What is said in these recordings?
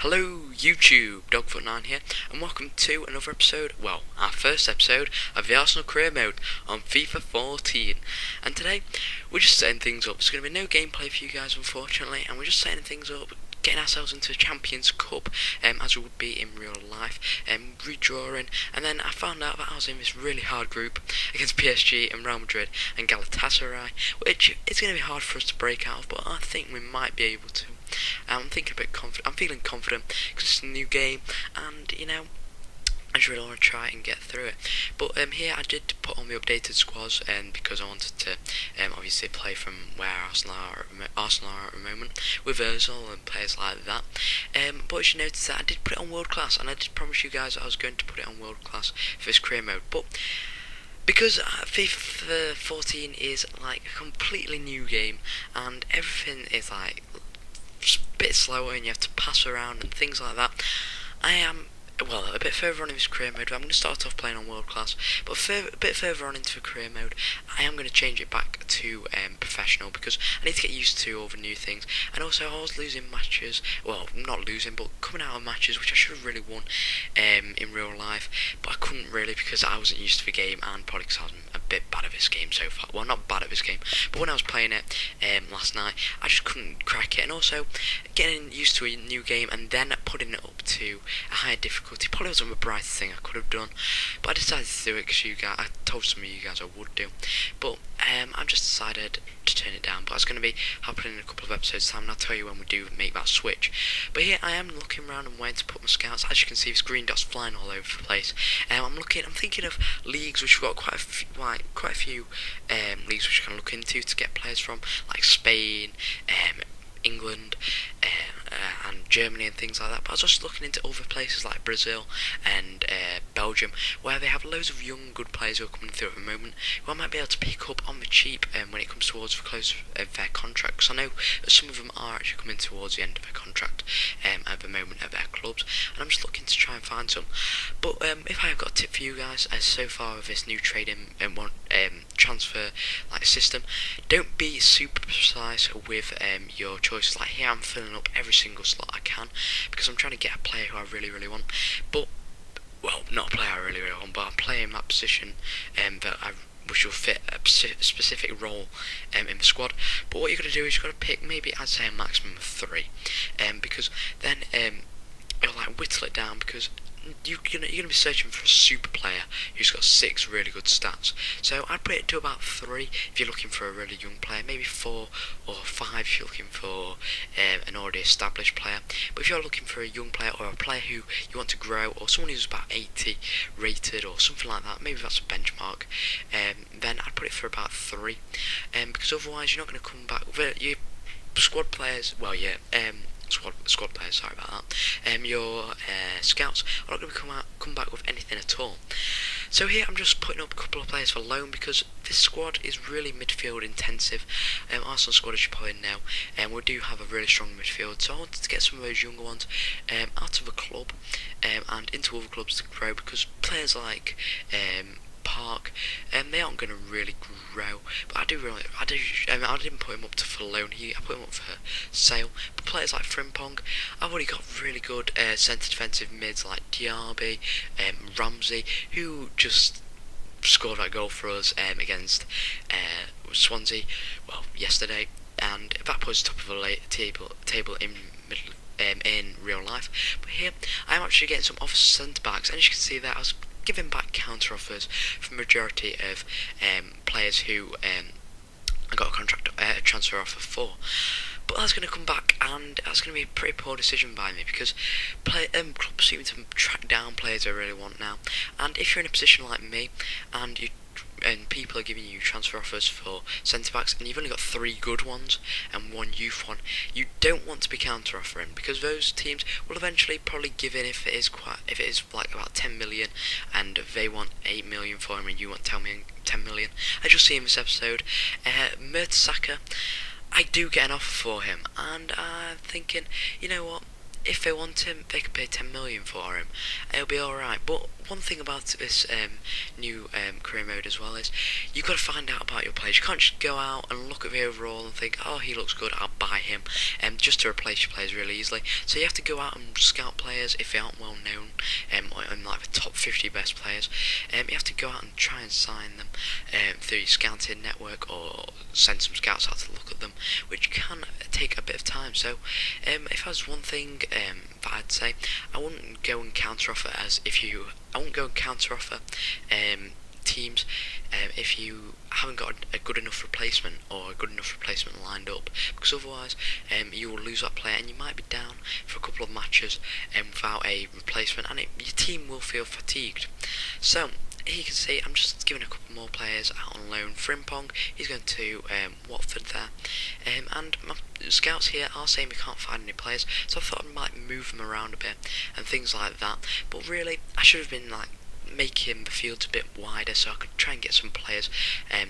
Hello YouTube, Dogfoot9 here, and welcome to another episode, well, our first episode of the Arsenal Career Mode on FIFA 14. And today, we're just setting things up. There's going to be no gameplay for you guys, unfortunately, and we're just setting things up, getting ourselves into a Champions Cup, as we would be in real life, redrawing, and then I found out that I was in this really hard group against PSG and Real Madrid and Galatasaray, which is going to be hard for us to break out of, but I think we might be able to. I'm thinking a bit confident. I'm feeling confident because it's a new game, and I just really want to try and get through it. But here I did put on the updated squads, because I wanted to obviously play from where Arsenal are at the moment with Ozil and players like that. But as you notice that I did put it on world class, and I did promise you guys that I was going to put it on world class for this career mode. But because FIFA 14 is like a completely new game, and everything is like a bit slower and you have to pass around and things like that, I am, well, a bit further on in this career mode. I'm going to start off playing on world class, but a bit further on into the career mode I am going to change it back to professional, because I need to get used to all the new things. And also I was losing matches, well, not losing, but coming out of matches which I should have really won in real life, but I couldn't really because I wasn't used to the game, and probably because I was a bit bad at this game so far. Well, not bad at this game, but when I was playing it last night, I just couldn't crack it. And also getting used to a new game and then putting it up to a higher difficulty probably wasn't the brightest thing I could have done, but I decided to do it because I told some of you guys I would do. But I've just decided to turn it down, but it's going to be happening in a couple of episodes time, and I'll tell you when we do make that switch. But here I am looking around and waiting to put my scouts. As you can see, this green dot's flying all over the place. I'm thinking of leagues which we've got quite a few leagues which I can look into to get players from, like Spain, England, and Germany and things like that. But I was just looking into other places like Brazil and Belgium, where they have loads of young good players who are coming through at the moment, who I might be able to pick up on the cheap when it comes towards the close of their contract, because I know that some of them are actually coming towards the end of their contract at the moment at their clubs, and I'm just looking to try and find some. But if I have got a tip for you guys so far of this new trading transfer like system, don't be super precise with your choices. Like here I'm filling up every single slot I can because I'm trying to get a player who I really want, but, well, not a player I really want, but I'm playing that position which will fit a specific role in the squad. But what you're going to do is you've got to pick, maybe I'd say a maximum of 3, because then it'll like whittle it down, because you're gonna be searching for a super player who's got 6 really good stats. So I'd put it to about 3 if you're looking for a really young player, maybe 4 or 5 if you're looking for an already established player. But if you're looking for a young player, or a player who you want to grow, or someone who's about 80 rated or something like that, maybe that's a benchmark, then I'd put it for about 3, because otherwise you're not going to come back with your squad players. Well, yeah, squad players, sorry about that. Your scouts are not going to come back with anything at all. So here I'm just putting up a couple of players for loan, because this squad is really midfield intensive. Arsenal squad, as you probably know, and we do have a really strong midfield, so I wanted to get some of those younger ones out of the club and into other clubs to grow, because players like Park, they aren't going to really grow. But I didn't put him up for loan. I put him up for sale. But players like Frimpong, I've already got really good centre defensive mids like Diaby, Ramsey, who just scored that goal for us against Swansea, well, yesterday, and that puts top of the table in middle in real life. But here I am actually getting some off centre backs, and as you can see there, I was giving back counter offers for the majority of players who I got a transfer offer for. But that's going to come back, and that's going to be a pretty poor decision by me, because clubs seem to track down players I really want now. And if you're in a position like me, and people are giving you transfer offers for centre backs, and you've only got 3 good ones and 1 youth one, you don't want to be counter offering, because those teams will eventually probably give in if it is like about 10 million, and they want 8 million for him, and you want 10 million. As you'll see in this episode, Mertesacker, I do get an offer for him, and I'm thinking, you know what, if they want him, they can pay 10 million for him. It'll be alright. But one thing about this new career mode as well is you've got to find out about your players. You can't just go out and look at the overall and think, oh, he looks good, I'll buy him, just to replace your players really easily. So you have to go out and scout players if they aren't well known, and like the top 50 best players. You have to go out and try and sign them through your scouting network, or send some scouts out to look at them, which can take a bit of time. So if I was one thing that I'd say, I wouldn't go and counter offer teams if you haven't got a good enough replacement, or a good enough replacement lined up, because otherwise you will lose that player and you might be down for a couple of matches without a replacement, and your team will feel fatigued. So here you can see I'm just giving a couple more players out on loan. Frimpong, he's going to Watford there, and my scouts here are saying we can't find any players, so I thought I might move them around a bit and things like that. But really, I should have been like making the fields a bit wider so I could try and get some players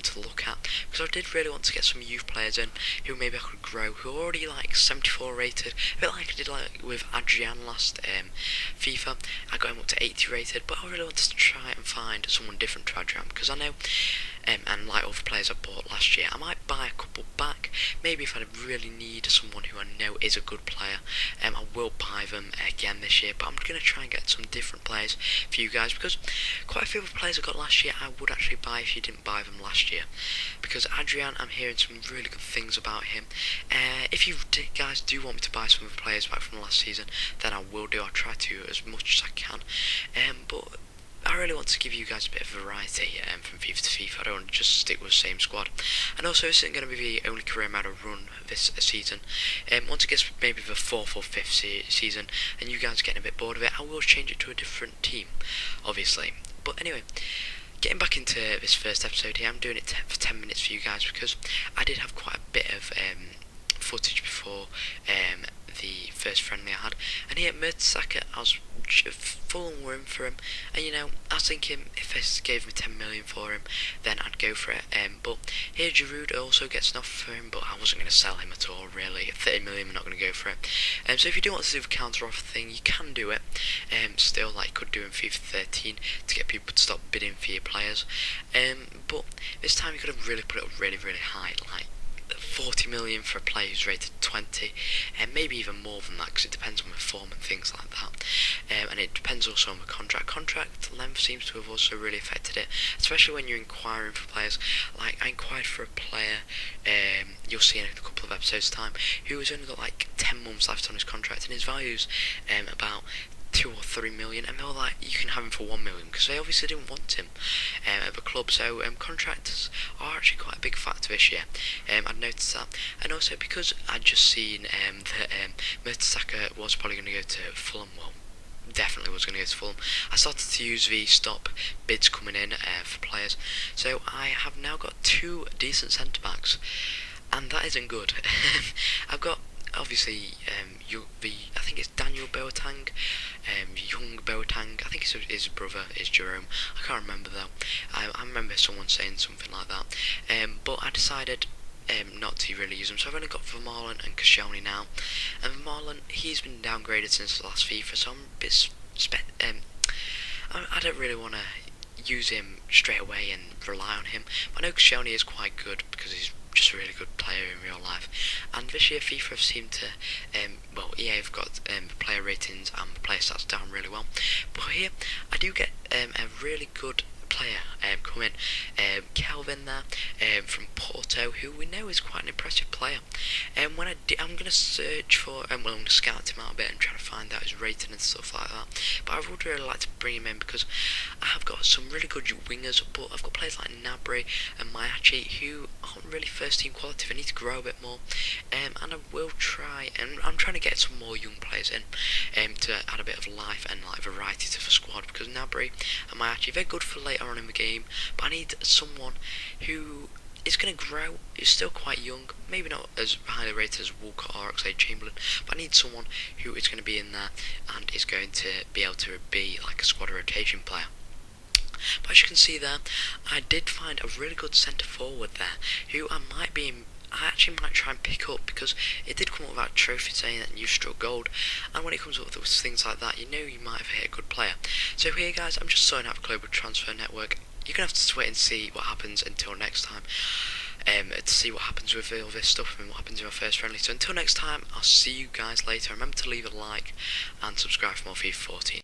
to look at, because I did really want to get some youth players in who maybe I could grow, who are already like 74 rated, a bit like I did like with Adrian last FIFA. I got him up to 80 rated, but I really wanted to try and find someone different to Adrian, because I know and like other players I bought last year, I might buy a couple back. Maybe if I really need someone who I know is a good player, I will buy them again this year. But I'm going to try and get some different players for you guys, because quite a few of the players I got last year I would actually buy if you didn't buy them last year. Because Adrian, I'm hearing some really good things about him. If you guys do want me to buy some of the players back from last season, then I will do. I'll try to as much as I can. But I really want to give you guys a bit of variety from FIFA to FIFA. I don't want to just stick with the same squad. And also, this isn't going to be the only career mode I run this season. Once it gets maybe the 4th or 5th season and you guys are getting a bit bored of it, I will change it to a different team, obviously. But anyway, getting back into this first episode here, I'm doing it for 10 minutes for you guys, because I did have quite a bit of footage before the first friendly I had. And here at Mertesacker, I was full on room for him, and you know, I was thinking if this gave me 10 million for him, then I'd go for it. But here Giroud also gets an offer for him, but I wasn't going to sell him at all really. At 30 million, I'm not going to go for it. So if you do want to do the counter offer thing, you can do it. Still, like could do in FIFA 13 to get people to stop bidding for your players. But this time you could have really put it really high, like 40 million for a player who's rated 20, and maybe even more than that, because it depends on the form and things like that. And it depends also on the contract length seems to have also really affected it, especially when you're inquiring for players. Like I inquired for a player, you'll see in a couple of episodes time, who has only got like 10 months left on his contract, and his value's about 2 or 3 million, and they were like, you can have him for 1 million, because they obviously didn't want him at the club. So contractors are actually quite a big factor this year. I'd noticed that, and also because I'd just seen that Mertesacker was probably going to go to Fulham. Well, definitely was going to go to Fulham. I started to use the stop bids coming in for players, so I have now got 2 decent centre backs, and that isn't good. I've got obviously I think it's Daniel Boateng, young Boateng. I think his brother is Jerome. I can't remember though. I remember someone saying something like that. But I decided not to really use them, so I've only got Vermaelen and Koscielny now. And Vermaelen, he's been downgraded since the last FIFA, so I'm a bit I don't really want to use him straight away and rely on him. But I know Koscielny is quite good because he's just a really good player in real life. And this year FIFA have seemed to, EA have got player ratings and the player stats down really well. But here I do get a really good player come in, Kelvin there, from Porto, who we know is quite an impressive player. I'm going to search for, I'm going to scout him out a bit and try to find out his rating and stuff like that. But I would really like to bring him in because I have got some really good wingers, but I've got players like Nabry and Mayachi who aren't really first team quality. They need to grow a bit more, and I will try, and I'm trying to get some more young players in to add a bit of life and like variety to the squad, because Nabry and Mayachi, they're good for later on in the game, but I need someone who is going to grow, is still quite young, maybe not as highly rated as Walker or Oxlade-Chamberlain, but I need someone who is going to be in there and is going to be able to be like a squad rotation player. But as you can see there, I did find a really good centre forward there, who I might be I actually might try and pick up, because it did come up with that trophy saying that you struck gold, and when it comes up with things like that, you know you might have hit a good player. So here guys, I'm just signing out of Global Transfer Network. You're going to have to wait and see what happens until next time, to see what happens with all this stuff and what happens in my first friendly. So until next time, I'll see you guys later. Remember to leave a like and subscribe for more FIFA 14.